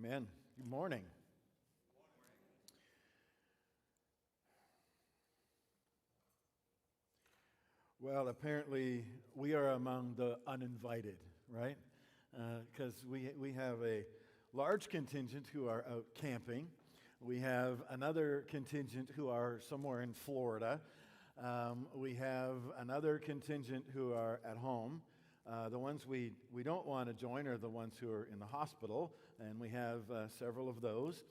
Amen. Good morning. Well, apparently we are among the uninvited, right? Because we have a large contingent who are out camping. We have another contingent who are somewhere in Florida. We have another contingent who are at home. The ones we don't want to join are the ones who are in the hospital, and we have several of those.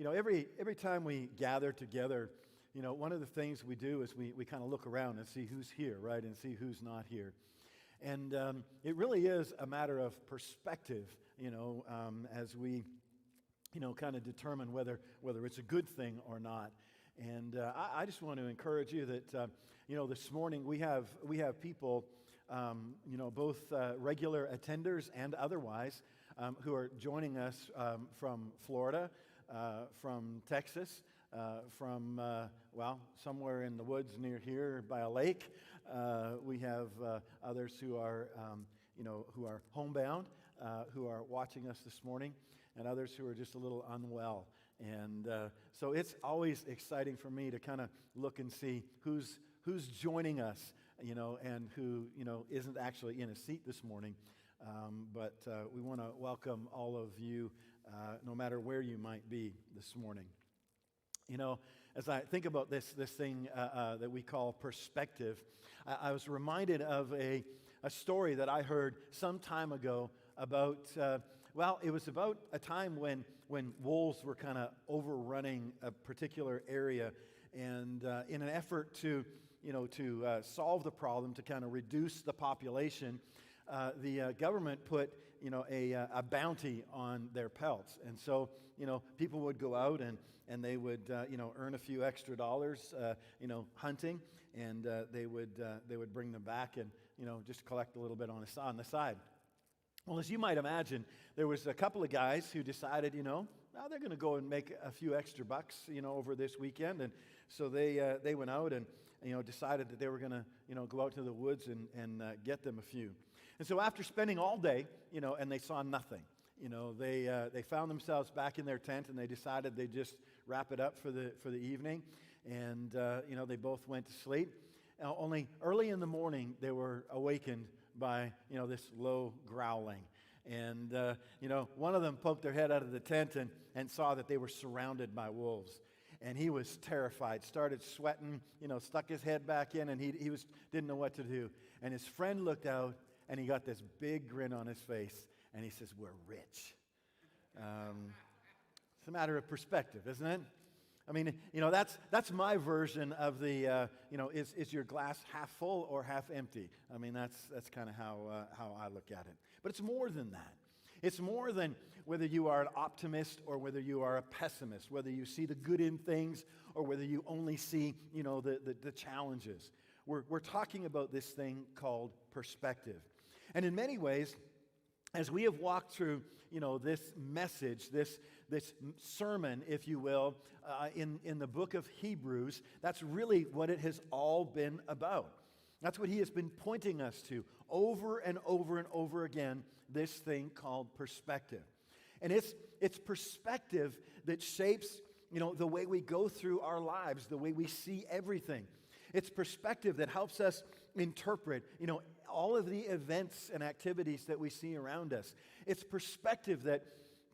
Every time we gather together, one of the things we do is we kind of look around and see who's here, right, and see who's not here. And it really is a matter of perspective, as we, kind of determine whether it's a good thing or not. And I just want to encourage you that, this morning we have people, both regular attenders and otherwise, who are joining us from Florida, from Texas, from somewhere in the woods near here by a lake. We have others who are, who are homebound, who are watching us this morning, and others who are just a little unwell. And so it's always exciting for me to kind of look and see who's joining us, and who, isn't actually in a seat this morning. But we want to welcome all of you, no matter where you might be this morning. As I think about this thing that we call perspective, I was reminded of a story that I heard some time ago about, it was about a time when wolves were kind of overrunning a particular area, and in an effort to solve the problem, to kind of reduce the population, the government put a bounty on their pelts. And so people would go out and they would earn a few extra dollars hunting, and they would bring them back and just collect a little bit on the side. Well, as you might imagine, there was a couple of guys who decided now they're going to go and make a few extra bucks over this weekend. And so they went out and decided that they were going to go out to the woods and get them a few. And so after spending all day, and they saw nothing, they found themselves back in their tent, and they decided they'd just wrap it up for the evening. And they both went to sleep. Only early in the morning they were awakened by this low growling. And one of them poked their head out of the tent and saw that they were surrounded by wolves. And he was terrified, started sweating, stuck his head back in, and he didn't know what to do. And his friend looked out, and he got this big grin on his face, and he says, "We're rich." It's a matter of perspective, isn't it? I mean, that's my version of the, is your glass half full or half empty? I mean, that's kind of how I look at it. But it's more than that. It's more than whether you are an optimist or whether you are a pessimist, whether you see the good in things or whether you only see, the challenges. We're talking about this thing called perspective. And in many ways, as we have walked through, this message, this sermon, if you will, in the book of Hebrews, that's really what it has all been about. That's what he has been pointing us to over and over and over again, this thing called perspective. And it's perspective that shapes, the way we go through our lives, the way we see everything. It's perspective that helps us interpret, all of the events and activities that we see around us. It's perspective that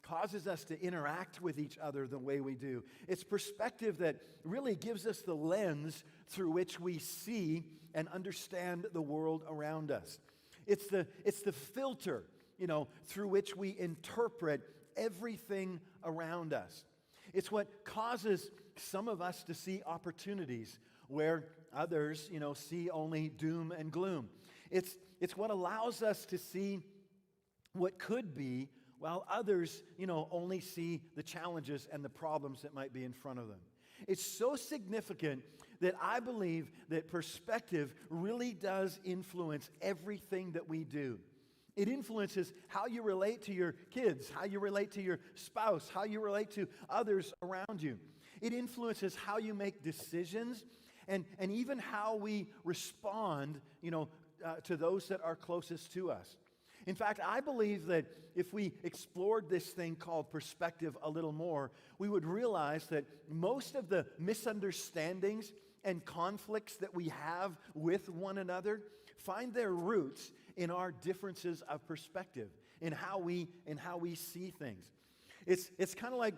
causes us to interact with each other the way we do. It's perspective that really gives us the lens through which we see and understand the world around us. It's the filter, through which we interpret everything around us. It's what causes some of us to see opportunities where others, see only doom and gloom. It's what allows us to see what could be, while others, only see the challenges and the problems that might be in front of them. It's so significant that I believe that perspective really does influence everything that we do. It influences how you relate to your kids, how you relate to your spouse, how you relate to others around you. It influences how you make decisions and even how we respond, to those that are closest to us. In fact, I believe that if we explored this thing called perspective a little more, we would realize that most of the misunderstandings and conflicts that we have with one another find their roots in our differences of perspective, in how we see things. It's kind of like,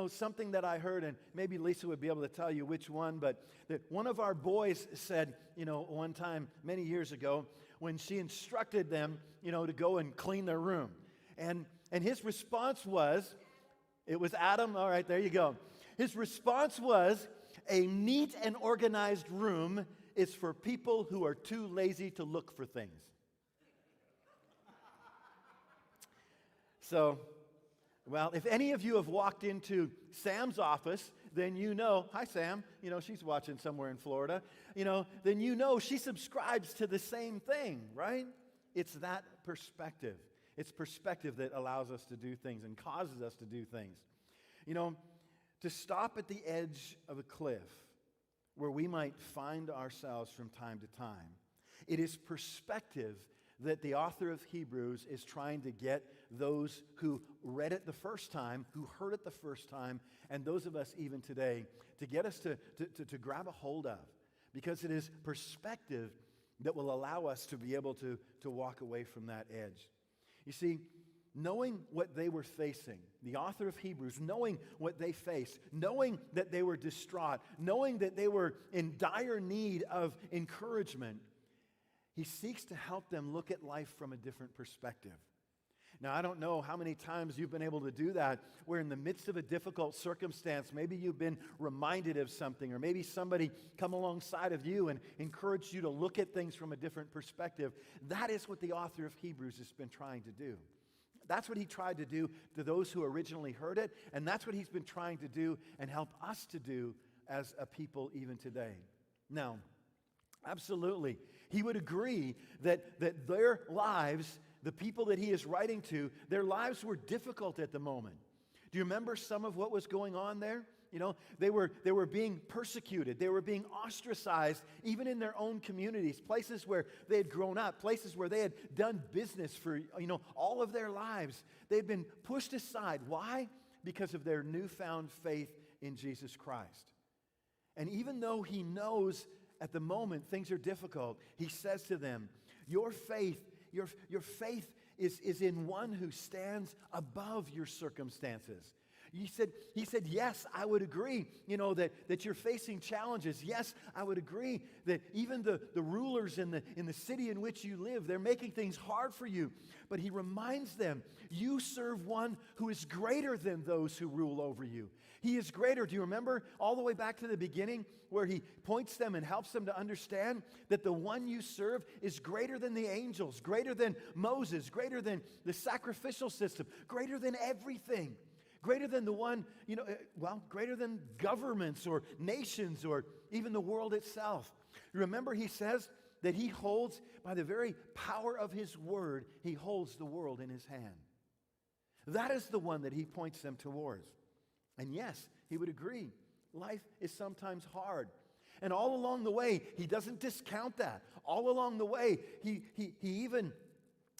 something that I heard, and maybe Lisa would be able to tell you which one, but that one of our boys said, one time many years ago, when she instructed them, to go and clean their room. And his response was, it was Adam, all right, there you go. His response was, a neat and organized room is for people who are too lazy to look for things. So, well, if any of you have walked into Sam's office, then hi Sam, she's watching somewhere in Florida, then she subscribes to the same thing, right? It's that perspective. It's perspective that allows us to do things and causes us to do things. To stop at the edge of a cliff where we might find ourselves from time to time, it is perspective that the author of Hebrews is trying to get those who read it the first time, who heard it the first time, and those of us even today, to get us to grab a hold of. Because it is perspective that will allow us to be able to walk away from that edge. You see, knowing what they were facing, the author of Hebrews, knowing what they faced, knowing that they were distraught, knowing that they were in dire need of encouragement, he seeks to help them look at life from a different perspective. Now, I don't know how many times you've been able to do that, where in the midst of a difficult circumstance, maybe you've been reminded of something, or maybe somebody come alongside of you and encouraged you to look at things from a different perspective. That is what the author of Hebrews has been trying to do. That's what he tried to do to those who originally heard it, and that's what he's been trying to do and help us to do as a people even today. Now, absolutely, he would agree that their lives, the people that he is writing to, their lives were difficult at the moment. Do you remember some of what was going on there? They were being persecuted. They were being ostracized, even in their own communities, places where they had grown up, places where they had done business for, all of their lives. They'd been pushed aside. Why? Because of their newfound faith in Jesus Christ. And even though he knows at the moment things are difficult, he says to them, your faith is in one who stands above your circumstances. He said, yes, I would agree, that you're facing challenges. Yes, I would agree that even the rulers in the city in which you live, they're making things hard for you. But he reminds them, you serve one who is greater than those who rule over you. He is greater. Do you remember all the way back to the beginning where he points them and helps them to understand that the one you serve is greater than the angels, greater than Moses, greater than the sacrificial system, greater than everything, greater than the one, greater than governments or nations or even the world itself. Remember, he says that he holds, by the very power of his word, he holds the world in his hand. That is the one that he points them towards. And yes, he would agree. Life is sometimes hard. And all along the way, he doesn't discount that. All along the way, he even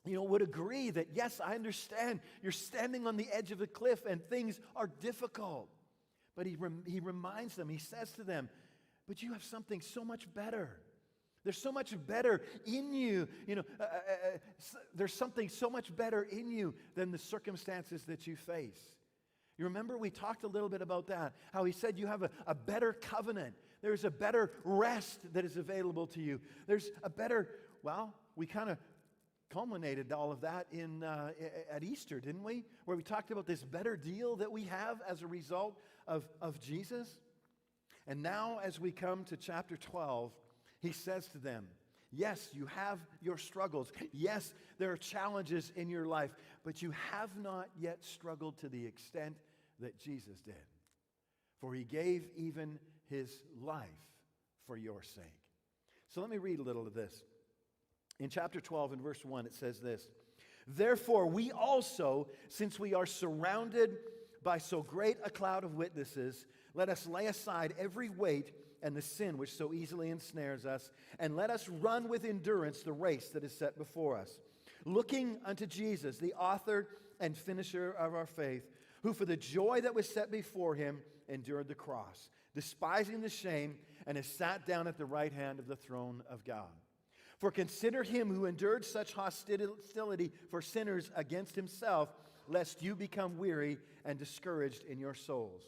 would agree that, yes, I understand you're standing on the edge of a cliff and things are difficult. But he reminds them, he says to them, but you have something so much better. There's so much better in you. There's something so much better in you than the circumstances that you face. You remember we talked a little bit about that, how he said you have a better covenant. There's a better rest that is available to you. There's a better, we kind of culminated all of that at Easter, didn't we? Where we talked about this better deal that we have as a result of Jesus. And now as we come to chapter 12, he says to them, yes, you have your struggles. Yes, there are challenges in your life, but you have not yet struggled to the extent that Jesus did. For he gave even his life for your sake. So let me read a little of this. In chapter 12 and verse 1, it says this, therefore we also, since we are surrounded by so great a cloud of witnesses, let us lay aside every weight and the sin which so easily ensnares us, and let us run with endurance the race that is set before us. looking unto Jesus, the author and finisher of our faith, who for the joy that was set before him endured the cross, despising the shame, and has sat down at the right hand of the throne of God. For consider him who endured such hostility for sinners against himself, lest you become weary and discouraged in your souls.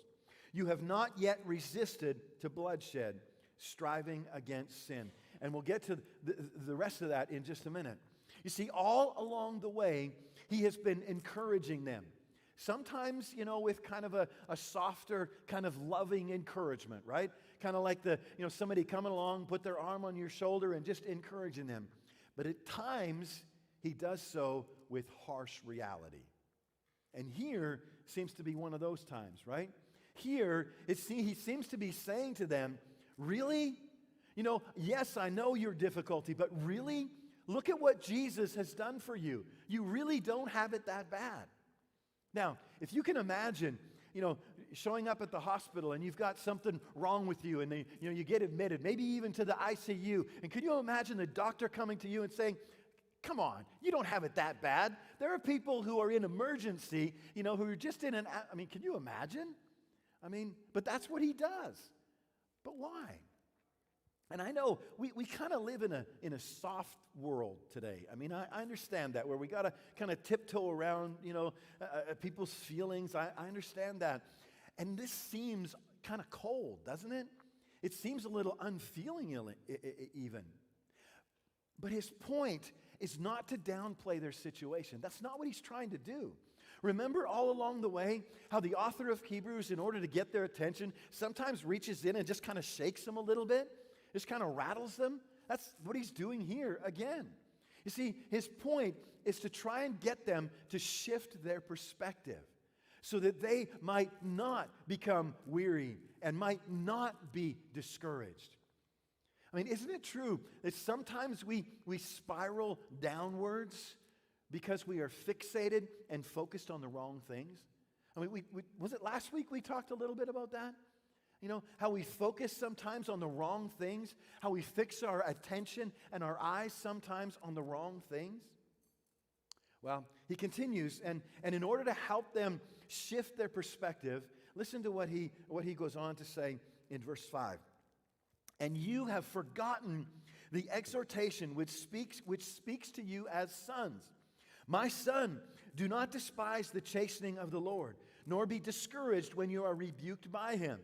You have not yet resisted to bloodshed, striving against sin. And we'll get to the rest of that in just a minute. You see, all along the way, he has been encouraging them. Sometimes, with kind of a softer, kind of loving encouragement, right? Kind of like somebody coming along, put their arm on your shoulder and just encouraging them. But at times, he does so with harsh reality. And here seems to be one of those times, right? Here, he seems to be saying to them, really? Yes, I know your difficulty, but really? Look at what Jesus has done for you. You really don't have it that bad. Now, if you can imagine, showing up at the hospital and you've got something wrong with you and you get admitted, maybe even to the ICU, and could you imagine the doctor coming to you and saying, come on, you don't have it that bad. There are people who are in emergency, who are just in can you imagine? But that's what he does. But why? And I know we kind of live in a soft world today. I understand that, where we got to kind of tiptoe around, people's feelings. I understand that. And this seems kind of cold, doesn't it? It seems a little unfeeling even. But his point is not to downplay their situation. That's not what he's trying to do. Remember all along the way how the author of Hebrews, in order to get their attention, sometimes reaches in and just kind of shakes them a little bit? Just kind of rattles them? That's what he's doing here again. You see, his point is to try and get them to shift their perspective so that they might not become weary and might not be discouraged. Isn't it true that sometimes we spiral downwards because we are fixated and focused on the wrong things? Was it last week we talked a little bit about that? How we focus sometimes on the wrong things, how we fix our attention and our eyes sometimes on the wrong things. Well, he continues, and in order to help them shift their perspective, listen to what he goes on to say in verse 5. And you have forgotten the exhortation which speaks to you as sons. My son, do not despise the chastening of the Lord, nor be discouraged when you are rebuked by him.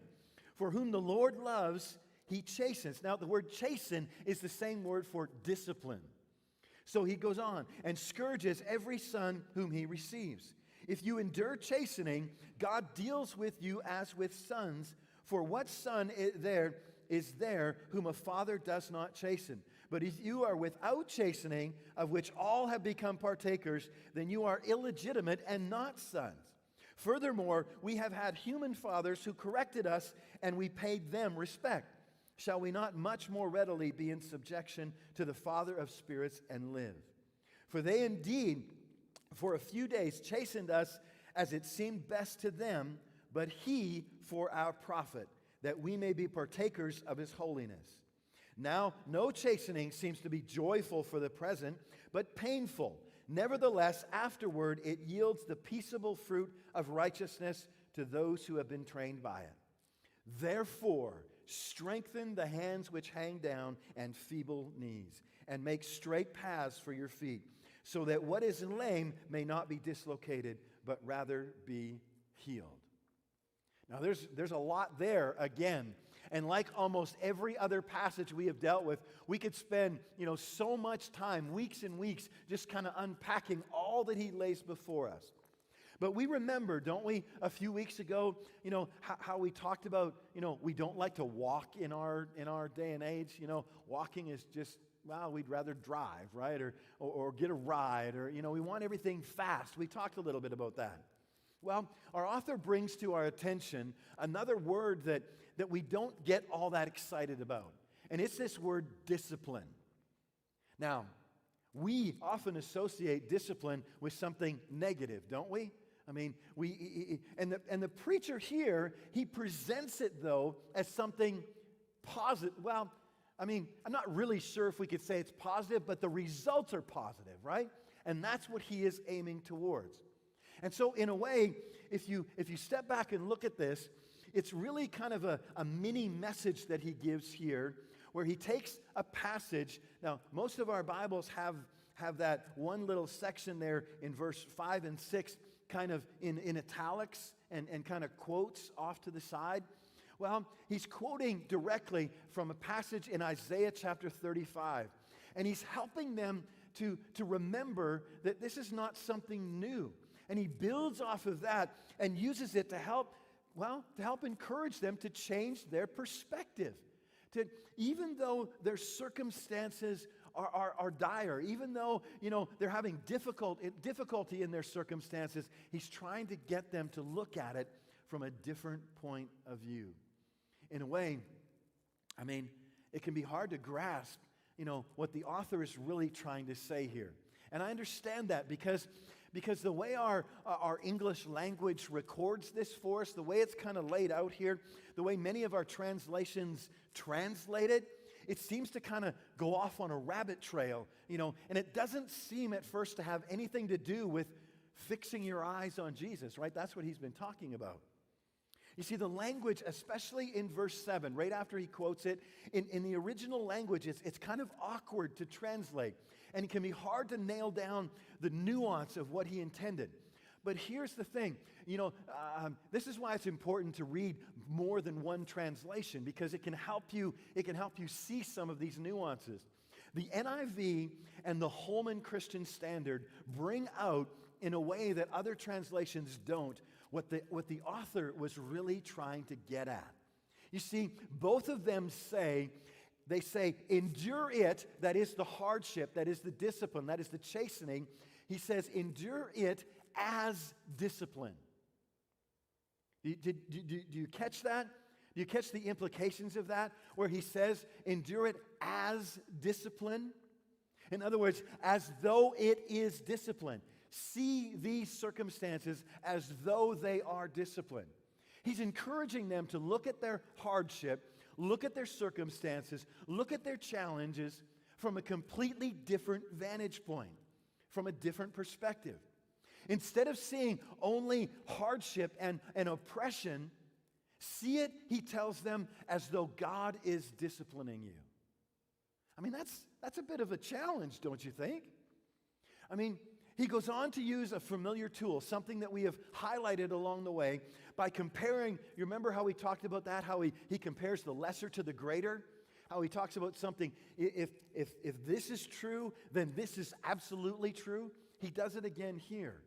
For whom the Lord loves, he chastens. Now, the word chasten is the same word for discipline. So he goes on, and scourges every son whom he receives. If you endure chastening, God deals with you as with sons. For what son is there whom a father does not chasten? But if you are without chastening, of which all have become partakers, then you are illegitimate and not sons. Furthermore, we have had human fathers who corrected us, and we paid them respect. Shall we not much more readily be in subjection to the Father of spirits and live? For they indeed, for a few days, chastened us as it seemed best to them, but he for our profit, that we may be partakers of his holiness. Now, no chastening seems to be joyful for the present, but painful. Nevertheless, afterward it yields the peaceable fruit of righteousness to those who have been trained by it. Therefore, strengthen the hands which hang down and feeble knees, and make straight paths for your feet, so that what is lame may not be dislocated, but rather be healed. Now, there's a lot there again. And like almost every other passage we have dealt with, we could spend, so much time, weeks and weeks, just kind of unpacking all that he lays before us. But we remember, don't we, a few weeks ago, how we talked about, we don't like to walk in our day and age. Walking is just, we'd rather drive, right? Or get a ride, or, we want everything fast. We talked a little bit about that. Well, our author brings to our attention another word that we don't get all that excited about. And it's this word discipline. Now, we often associate discipline with something negative, don't we? And the preacher here, he presents it, though, as something positive. Well, I'm not really sure if we could say it's positive, but the results are positive, right? And that's what he is aiming towards. And so in a way, if you step back and look at this, it's really kind of a mini message that he gives here, where he takes a passage. Now, most of our Bibles have that one little section there in verse 5 and 6 kind of in italics and kind of quotes off to the side. Well, he's quoting directly from a passage in Isaiah chapter 35. And he's helping them to remember that this is not something new. And he builds off of that and uses it to help encourage them to change their perspective. Even though their circumstances are dire, even though, they're having difficulty in their circumstances, he's trying to get them to look at it from a different point of view. In a way, it can be hard to grasp, what the author is really trying to say here. And I understand that because the way our English language records this for us, the way it's kind of laid out here, the way many of our translations translate it, it seems to kind of go off on a rabbit trail, and it doesn't seem at first to have anything to do with fixing your eyes on Jesus, right? That's what he's been talking about. You see, the language, especially in verse 7, right after he quotes it, in the original language, it's kind of awkward to translate. And it can be hard to nail down the nuance of what he intended. But here's the thing, this is why it's important to read more than one translation, because it can help you see some of these nuances. The NIV and the Holman Christian Standard bring out, in a way that other translations don't, what the author was really trying to get at. You see, both of them say, endure it, that is the hardship, that is the discipline, that is the chastening. He says, endure it as discipline. Do you catch that? Do you catch the implications of that? Where he says, endure it as discipline? In other words, as though it is discipline. See these circumstances as though they are discipline. He's encouraging them to look at their hardship, look at their circumstances, look at their challenges from a completely different vantage point, from a different perspective. Instead of seeing only hardship and oppression, see it, he tells them, as though God is disciplining you. That's a bit of a challenge, don't you think? He goes on to use a familiar tool, something that we have highlighted along the way, by comparing. You remember how we talked about that, how he compares the lesser to the greater? How he talks about something, if this is true, then this is absolutely true. He does it again here,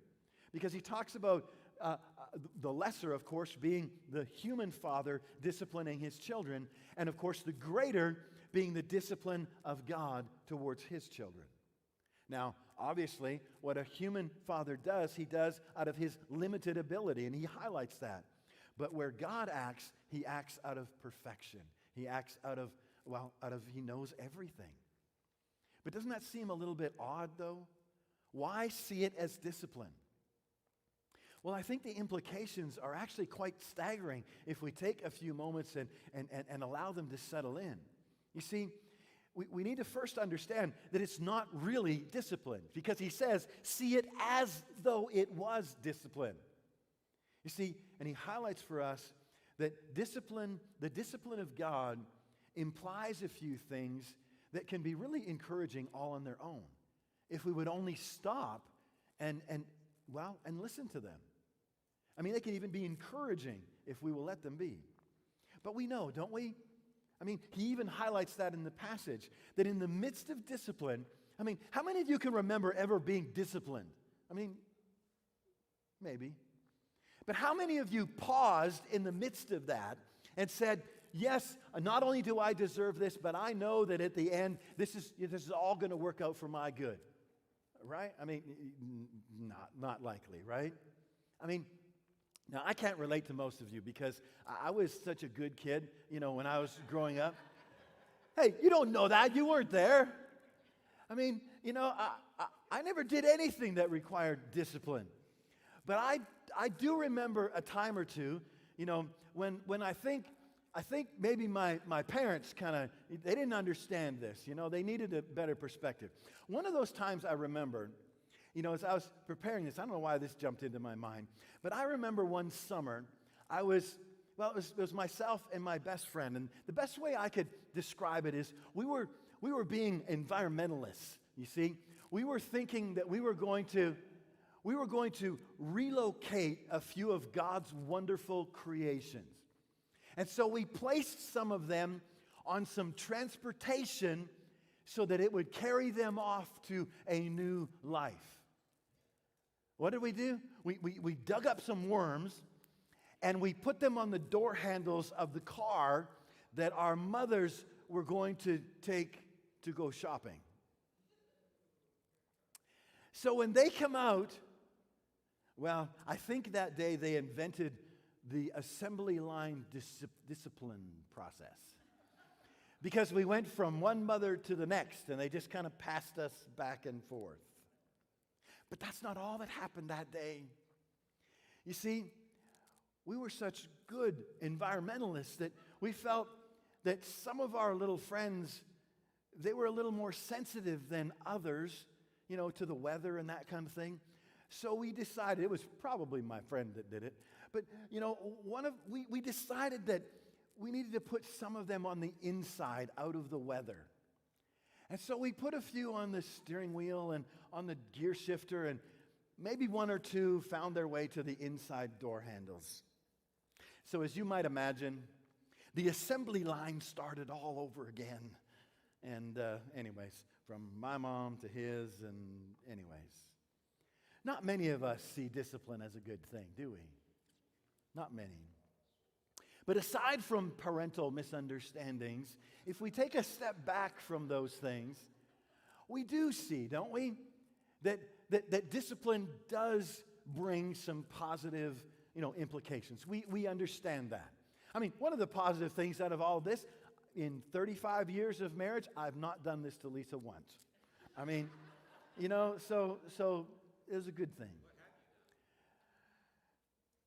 because he talks about the lesser, of course, being the human father disciplining his children, and of course the greater being the discipline of God towards his children. Now, obviously, what a human father does, he does out of his limited ability, and he highlights that. But where God acts, he acts out of perfection. He acts out of he knows everything. But doesn't that seem a little bit odd, though? Why see it as discipline? Well, I think the implications are actually quite staggering if we take a few moments and allow them to settle in. You see, we need to first understand that it's not really discipline, because he says, see it as though it was discipline. You see, and he highlights for us that the discipline of God implies a few things that can be really encouraging all on their own, if we would only stop and listen to them. They can even be encouraging if we will let them be. But we know, don't we? He even highlights that in the passage, that in the midst of discipline, how many of you can remember ever being disciplined? Maybe. But how many of you paused in the midst of that and said, yes, not only do I deserve this, but I know that at the end, this is all going to work out for my good. Right? Not likely, right? Now, I can't relate to most of you, because I was such a good kid, when I was growing up. Hey, you don't know that. You weren't there. I never did anything that required discipline. But I do remember a time or two, when I think maybe my parents they didn't understand this. They needed a better perspective. One of those times I remember As I was preparing this, I don't know why this jumped into my mind, but I remember one summer, it was myself and my best friend, and the best way I could describe it is we were being environmentalists, you see. We were thinking that we were going to relocate a few of God's wonderful creations. And so we placed some of them on some transportation so that it would carry them off to a new life. What did we do? We dug up some worms and we put them on the door handles of the car that our mothers were going to take to go shopping. So when they come out, well, I think that day they invented the assembly line discipline process. Because we went from one mother to the next, and they just kind of passed us back and forth. But that's not all that happened that day. You see, we were such good environmentalists that we felt that some of our little friends, they were a little more sensitive than others, to the weather and that kind of thing. So we decided, it was probably my friend that did it, but we decided that we needed to put some of them on the inside, out of the weather. And so we put a few on the steering wheel and on the gear shifter, and maybe one or two found their way to the inside door handles. So as you might imagine, the assembly line started all over again. And anyways, from my mom to his, and anyways. Not many of us see discipline as a good thing, do we? Not many. But aside from parental misunderstandings, if we take a step back from those things, we do see, don't we, that discipline does bring some positive, implications. We understand that. I mean, one of the positive things out of all this, in 35 years of marriage, I've not done this to Lisa once. I mean, so it was a good thing.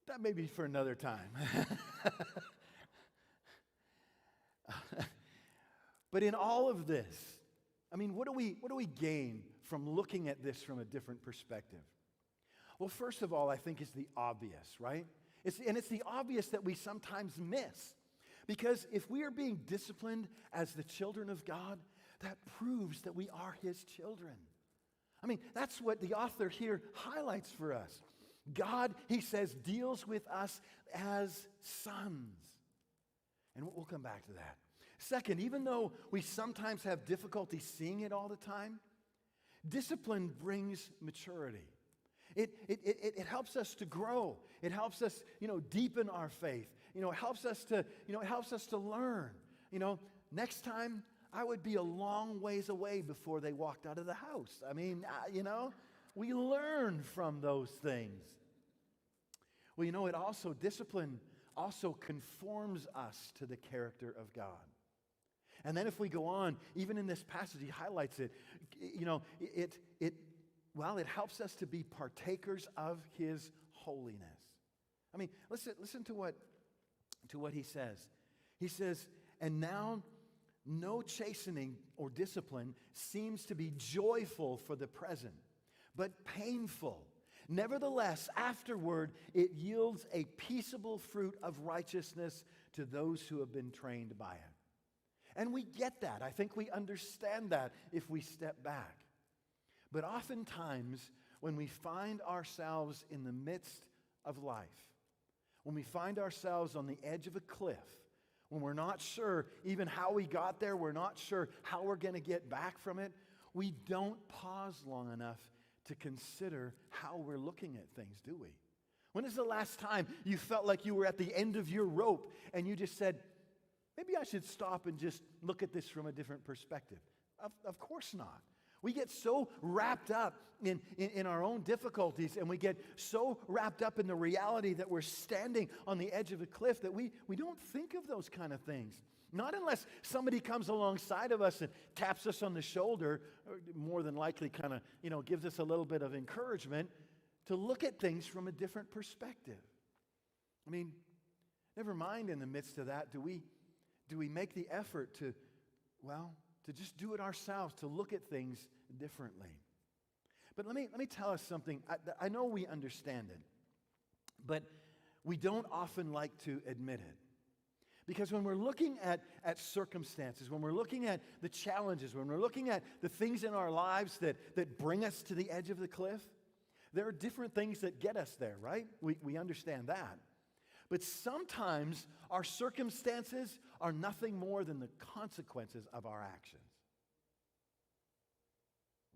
That may be for another time. But in all of this, I mean, what do we gain from looking at this from a different perspective? Well, first of all, I think it's the obvious, right? It's the obvious that we sometimes miss. Because if we are being disciplined as the children of God, that proves that we are His children. I mean, that's what the author here highlights for us. God, he says, deals with us as sons. And we'll come back to that. Second, even though we sometimes have difficulty seeing it all the time, discipline brings maturity. It helps us to grow. It helps us, deepen our faith. It helps us to learn. Next time I would be a long ways away before they walked out of the house. I mean, we learn from those things. Well, discipline also conforms us to the character of God. And then if we go on, even in this passage, he highlights it. It helps us to be partakers of His holiness. I mean, listen to what he says. He says, and now no chastening or discipline seems to be joyful for the present, but painful. Nevertheless, afterward, it yields a peaceable fruit of righteousness to those who have been trained by it. And we get that. I think we understand that if we step back. But oftentimes, when we find ourselves in the midst of life, when we find ourselves on the edge of a cliff, when we're not sure even how we got there, we're not sure how we're going to get back from it, we don't pause long enough to consider how we're looking at things, do we? When is the last time you felt like you were at the end of your rope and you just said, maybe I should stop and just look at this from a different perspective? Of course not. We get so wrapped up in our own difficulties, and we get so wrapped up in the reality that we're standing on the edge of a cliff that we don't think of those kind of things. Not unless somebody comes alongside of us and taps us on the shoulder, or more than likely kind of, gives us a little bit of encouragement to look at things from a different perspective. I mean, never mind in the midst of that, do we make the effort to just do it ourselves, to look at things differently? But let me tell us something. I know we understand it, but we don't often like to admit it. Because when we're looking at circumstances, when we're looking at the challenges, when we're looking at the things in our lives that bring us to the edge of the cliff, there are different things that get us there, right? We understand that. But sometimes our circumstances are nothing more than the consequences of our actions.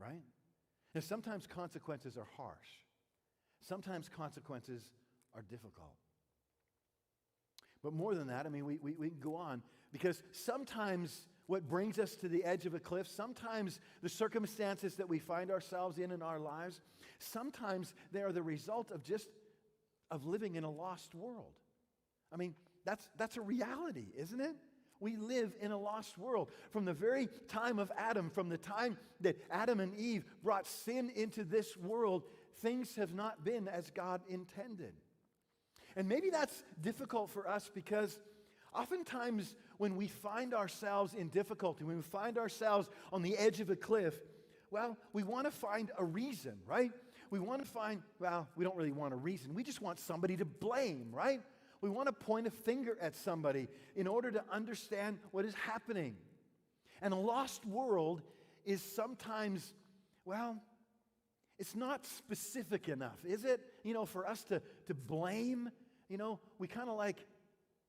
Right? And sometimes consequences are harsh. Sometimes consequences are difficult. But more than that, I mean, we can go on, because sometimes what brings us to the edge of a cliff, sometimes the circumstances that we find ourselves in our lives, sometimes they are the result of living in a lost world. I mean, that's a reality, isn't it? We live in a lost world. From the very time of Adam, from the time that Adam and Eve brought sin into this world, things have not been as God intended. And maybe that's difficult for us because oftentimes when we find ourselves in difficulty, when we find ourselves on the edge of a cliff, well, we want to find a reason, right? We want to find, well, we don't really want a reason. We just want somebody to blame, right? We want to point a finger at somebody in order to understand what is happening. And a lost world is sometimes, well, it's not specific enough, is it? For us to blame, we kind of like,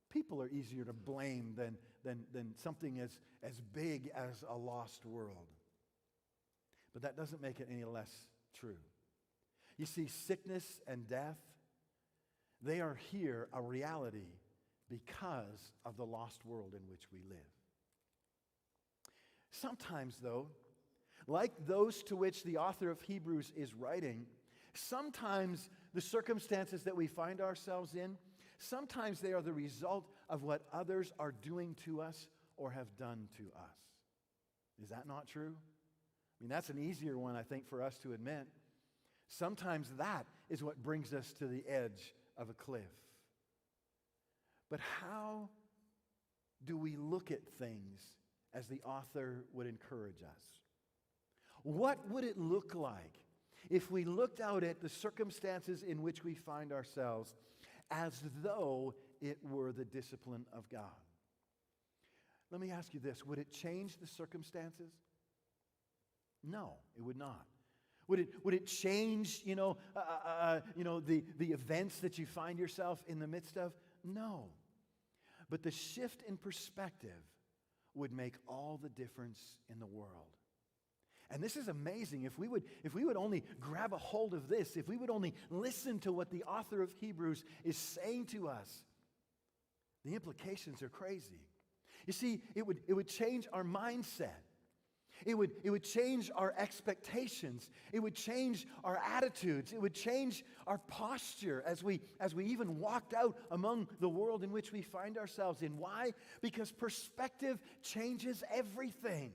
people are easier to blame than something as big as a lost world. But that doesn't make it any less true. You see, sickness and death, they are here a reality because of the lost world in which we live. Sometimes, though, like those to which the author of Hebrews is writing, sometimes the circumstances that we find ourselves in, sometimes they are the result of what others are doing to us or have done to us. Is that not true? I mean, that's an easier one, I think, for us to admit. Sometimes that is what brings us to the edge of a cliff. But how do we look at things as the author would encourage us? What would it look like if we looked out at the circumstances in which we find ourselves as though it were the discipline of God? Let me ask you this. Would it change the circumstances? No, it would not. Would it change, the events that you find yourself in the midst of? No. But the shift in perspective would make all the difference in the world. And this is amazing. If we would only grab a hold of this, if we would only listen to what the author of Hebrews is saying to us, the implications are crazy. You see, it would change our mindset. It would change our expectations. It would change our attitudes. It would change our posture as we even walked out among the world in which we find ourselves in. Why? Because perspective changes everything.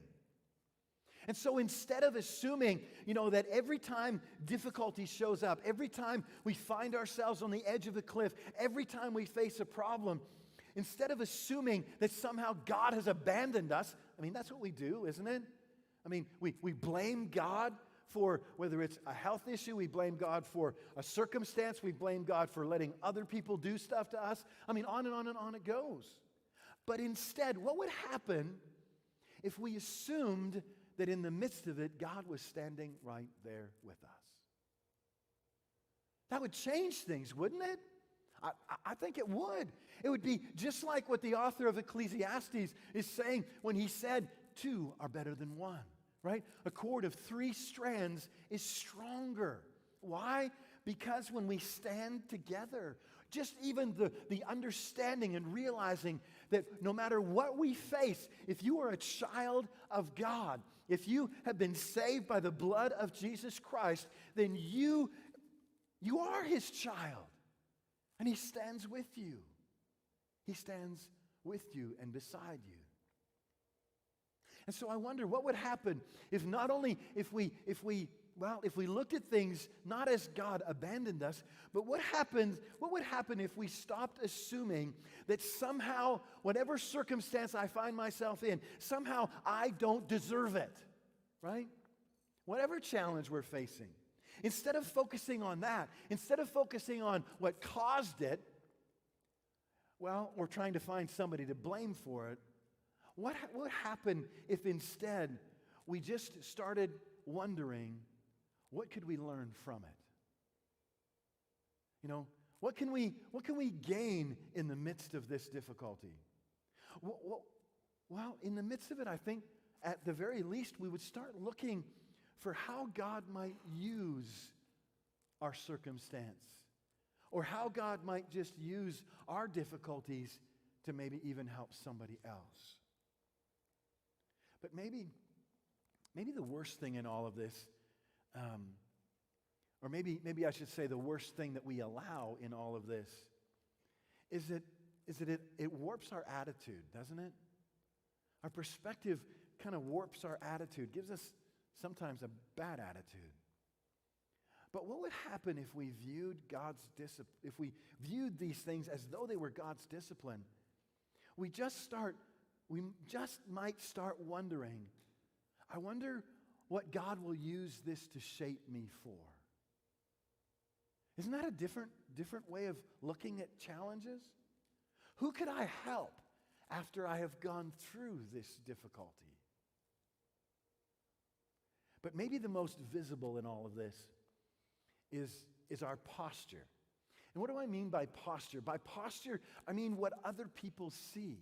And so instead of assuming, that every time difficulty shows up, every time we find ourselves on the edge of a cliff, every time we face a problem, instead of assuming that somehow God has abandoned us, I mean, that's what we do, isn't it? I mean, we blame God for whether it's a health issue, we blame God for a circumstance, we blame God for letting other people do stuff to us. I mean, on and on and on it goes. But instead, what would happen if we assumed that in the midst of it, God was standing right there with us? That would change things, wouldn't it? I think it would. It would be just like what the author of Ecclesiastes is saying when he said, two are better than one, right? A cord of 3 strands is stronger. Why? Because when we stand together, just even the understanding and realizing that no matter what we face, if you are a child of God, if you have been saved by the blood of Jesus Christ, then you are his child. And he stands with you. He stands with you and beside you. And so I wonder what would happen if not only if we looked at things not as God abandoned us, but what would happen if we stopped assuming that somehow, whatever circumstance I find myself in, somehow I don't deserve it, right? Whatever challenge we're facing, Instead of focusing on that, instead of focusing on what caused it, well, we're trying to find somebody to blame for it. What would happen if instead we just started wondering, what could we learn from it? You know, what can we gain in the midst of this difficulty? Well, in the midst of it, I think at the very least we would start looking for how God might use our circumstance, or how God might just use our difficulties to maybe even help somebody else. But maybe the worst thing in all of this, or maybe I should say the worst thing that we allow in all of this, is that it warps our attitude, doesn't it? Our perspective kind of warps our attitude, gives us sometimes a bad attitude. But what would happen if we viewed these things as though they were God's discipline? We just might start wondering, I wonder what God will use this to shape me for. Isn't that a different way of looking at challenges? Who could I help after I have gone through this difficulty? But maybe the most visible in all of this is our posture. And what do I mean by posture? By posture, I mean what other people see.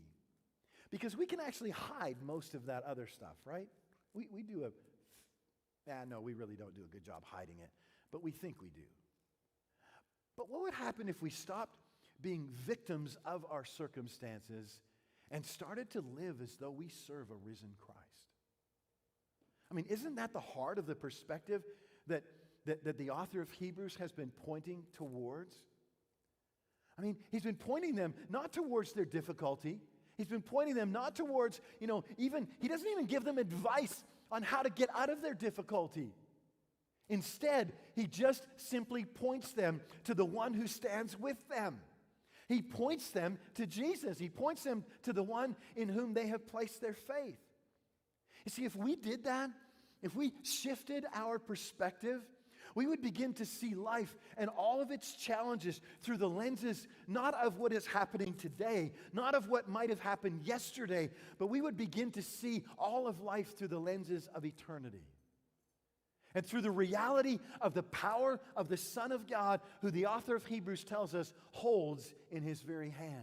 Because we can actually hide most of that other stuff, right? We really don't do a good job hiding it, but we think we do. But what would happen if we stopped being victims of our circumstances and started to live as though we serve a risen Christ? I mean, isn't that the heart of the perspective that the author of Hebrews has been pointing towards? I mean, he's been pointing them not towards their difficulty. He's been pointing them not towards, he doesn't even give them advice on how to get out of their difficulty. Instead, he just simply points them to the one who stands with them. He points them to Jesus. He points them to the one in whom they have placed their faith. You see, if we did that, if we shifted our perspective, we would begin to see life and all of its challenges through the lenses not of what is happening today, not of what might have happened yesterday, but we would begin to see all of life through the lenses of eternity. And through the reality of the power of the Son of God, who the author of Hebrews tells us holds in his very hand.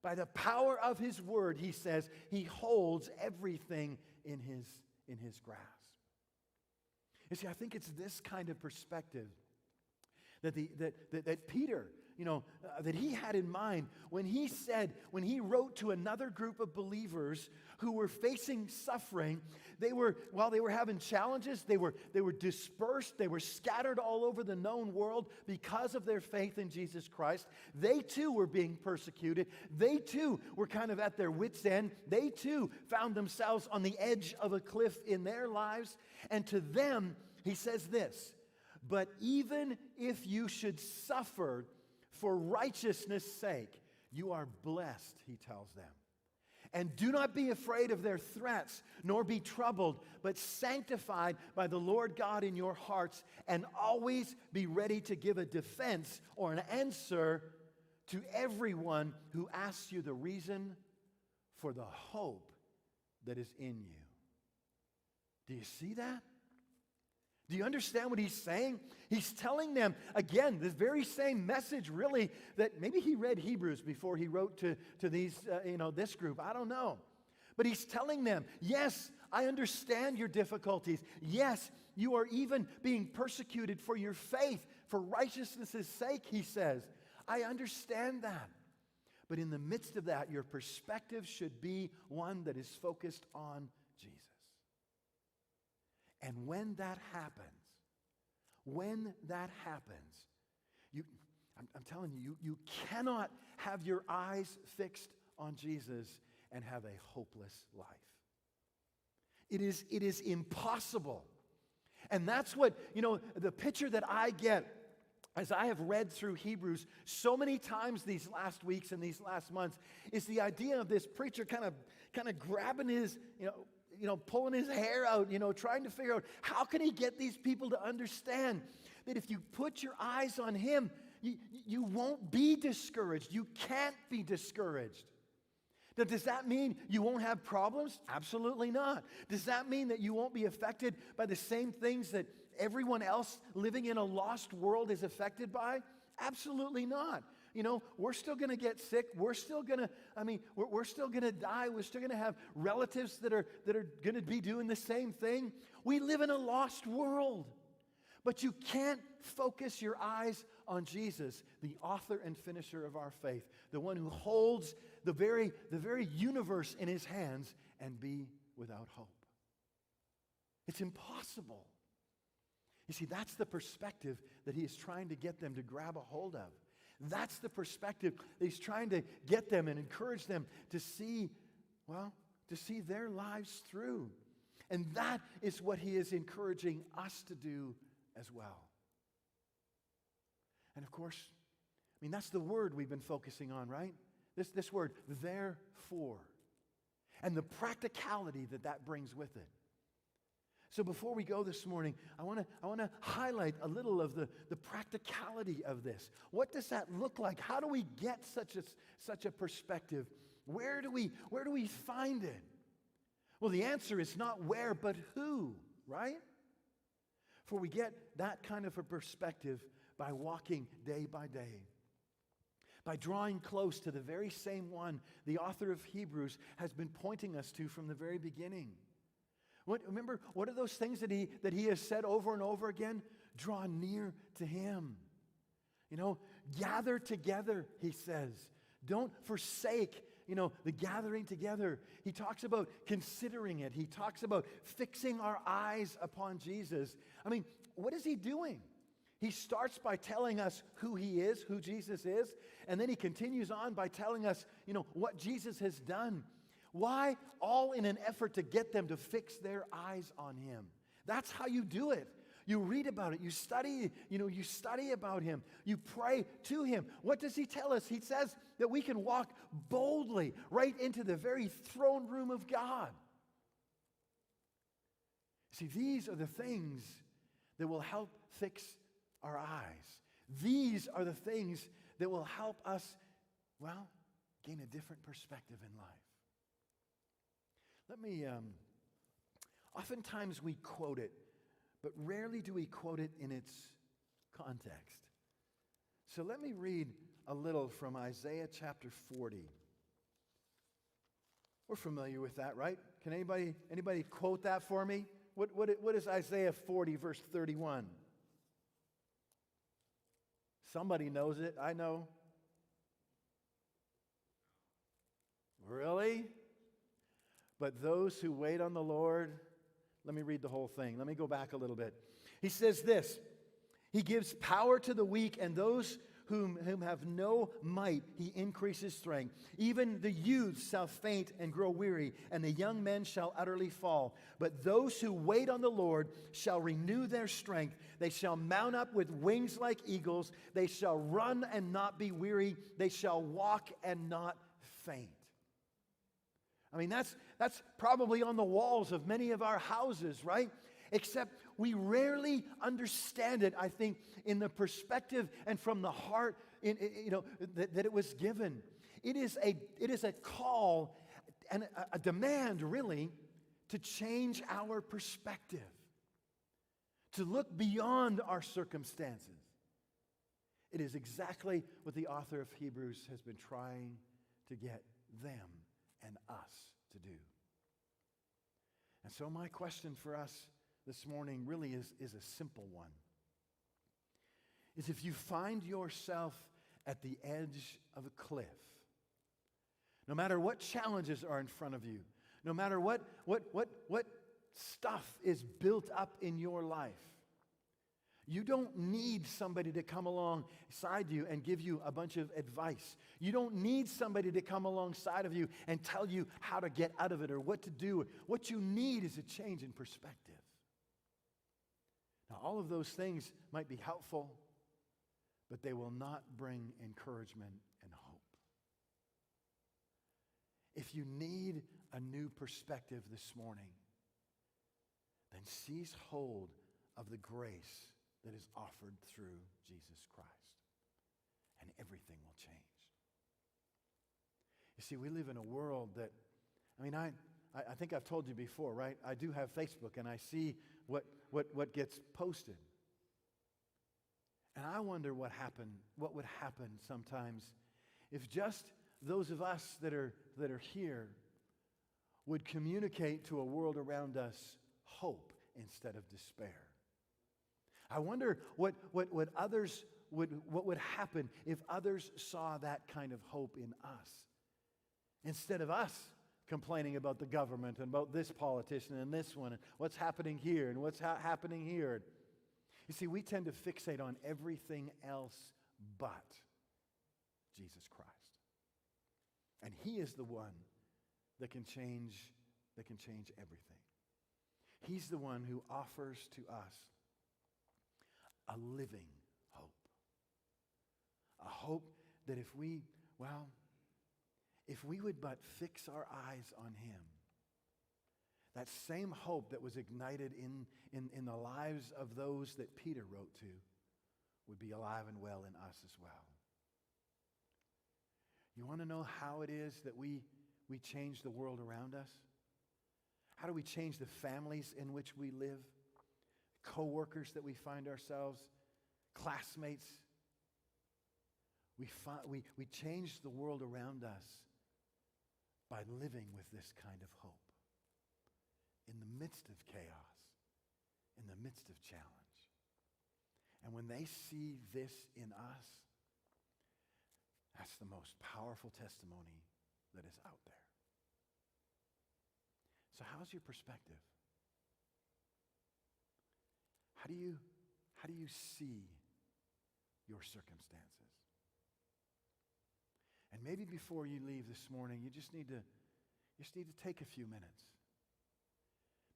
By the power of his word, he says, he holds everything in his grasp. You see, I think it's this kind of perspective that Peter, that he had in mind when he wrote to another group of believers who were facing suffering. While they were having challenges, they were dispersed, they were scattered all over the known world because of their faith in Jesus Christ. They too were being persecuted. They too were kind of at their wits' end. They too found themselves on the edge of a cliff in their lives. And to them, he says this, "But even if you should suffer for righteousness' sake, you are blessed," he tells them. "And do not be afraid of their threats, nor be troubled, but sanctified by the Lord God in your hearts, and always be ready to give a defense or an answer to everyone who asks you the reason for the hope that is in you." Do you see that? Do you understand what he's saying? He's telling them, again, the very same message, really, that maybe he read Hebrews before he wrote to these, this group. I don't know. But he's telling them, yes, I understand your difficulties. Yes, you are even being persecuted for your faith, for righteousness' sake, he says. I understand that. But in the midst of that, your perspective should be one that is focused on Jesus. And when that happens, I'm telling you, you cannot have your eyes fixed on Jesus and have a hopeless life. It is impossible. And that's what, the picture that I get as I have read through Hebrews so many times these last weeks and these last months is the idea of this preacher kind of grabbing his, pulling his hair out, trying to figure out how can he get these people to understand that if you put your eyes on him, you won't be discouraged. You can't be discouraged. Now, does that mean you won't have problems? Absolutely not. Does that mean that you won't be affected by the same things that everyone else living in a lost world is affected by? Absolutely not. We're still going to get sick. We're still going to, we're still going to die. We're still going to have relatives that are going to be doing the same thing. We live in a lost world. But you can't focus your eyes on Jesus, the author and finisher of our faith, the one who holds the very universe in his hands, and be without hope. It's impossible. You see, that's the perspective that he is trying to get them to grab a hold of. That's the perspective that he's trying to get them and encourage them to see, to see their lives through. And that is what he is encouraging us to do as well. And of course, that's the word we've been focusing on, right? This word, therefore. And the practicality that brings with it. So before we go this morning, I want to highlight a little of the practicality of this. What does that look like? How do we get such a perspective? Where do we find it? Well, the answer is not where, but who, right? For we get that kind of a perspective by walking day by day, by drawing close to the very same one the author of Hebrews has been pointing us to from the very beginning. Remember, what are those things that he has said over and over again? Draw near to him. Gather together, he says. Don't forsake, the gathering together. He talks about considering it. He talks about fixing our eyes upon Jesus. What is he doing? He starts by telling us who he is, who Jesus is, and then he continues on by telling us, what Jesus has done. Why? All in an effort to get them to fix their eyes on him. That's how you do it. You read about it. You study, you study about him. You pray to him. What does he tell us? He says that we can walk boldly right into the very throne room of God. See, these are the things that will help fix our eyes. These are the things that will help us, gain a different perspective in life. Oftentimes we quote it, but rarely do we quote it in its context. So let me read a little from Isaiah chapter 40. We're familiar with that, right? Can anybody quote that for me? What is Isaiah 40, verse 31? Somebody knows it. I know. Really? But those who wait on the Lord, let me read the whole thing. Let me go back a little bit. He says this, he gives power to the weak, and those whom have no might, he increases strength. Even the youths shall faint and grow weary, and the young men shall utterly fall. But those who wait on the Lord shall renew their strength. They shall mount up with wings like eagles. They shall run and not be weary. They shall walk and not faint. That's probably on the walls of many of our houses, right? Except we rarely understand it, I think, in the perspective and from the heart, that it was given. It is a call and a demand, really, to change our perspective, to look beyond our circumstances. It is exactly what the author of Hebrews has been trying to get them and us to do. And so my question for us this morning really is a simple one. Is if you find yourself at the edge of a cliff, no matter what challenges are in front of you, no matter what stuff is built up in your life, you don't need somebody to come alongside you and give you a bunch of advice. You don't need somebody to come alongside of you and tell you how to get out of it or what to do. What you need is a change in perspective. Now, all of those things might be helpful, but they will not bring encouragement and hope. If you need a new perspective this morning, then seize hold of the grace that is offered through Jesus Christ, and everything will change. You see, we live in a world that, I think I've told you before, right? I do have Facebook, and I see what gets posted. And I wonder what would happen sometimes if just those of us that are here would communicate to a world around us hope instead of despair. I wonder what others what would happen if others saw that kind of hope in us. Instead of us complaining about the government and about this politician and this one and what's happening here and what's happening here. You see, we tend to fixate on everything else but Jesus Christ. And He is the one that can change everything. He's the one who offers to us a living hope. A hope that if we would but fix our eyes on Him, that same hope that was ignited in the lives of those that Peter wrote to would be alive and well in us as well. You want to know how it is that we change the world around us? How do we change the families in which we live? Co-workers that we find ourselves, classmates. We change the world around us by living with this kind of hope. In the midst of chaos, in the midst of challenge. And when they see this in us, that's the most powerful testimony that is out there. So how's your perspective? How do you see your circumstances? And maybe before you leave this morning, you just need to take a few minutes.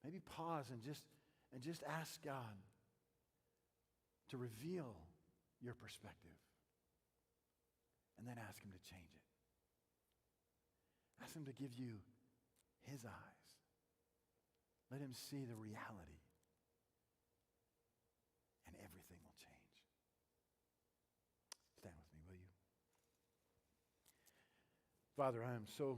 Maybe pause and just ask God to reveal your perspective. And then ask Him to change it. Ask Him to give you His eyes. Let Him see the reality. And everything will change. Stand with me, will you? Father, I am so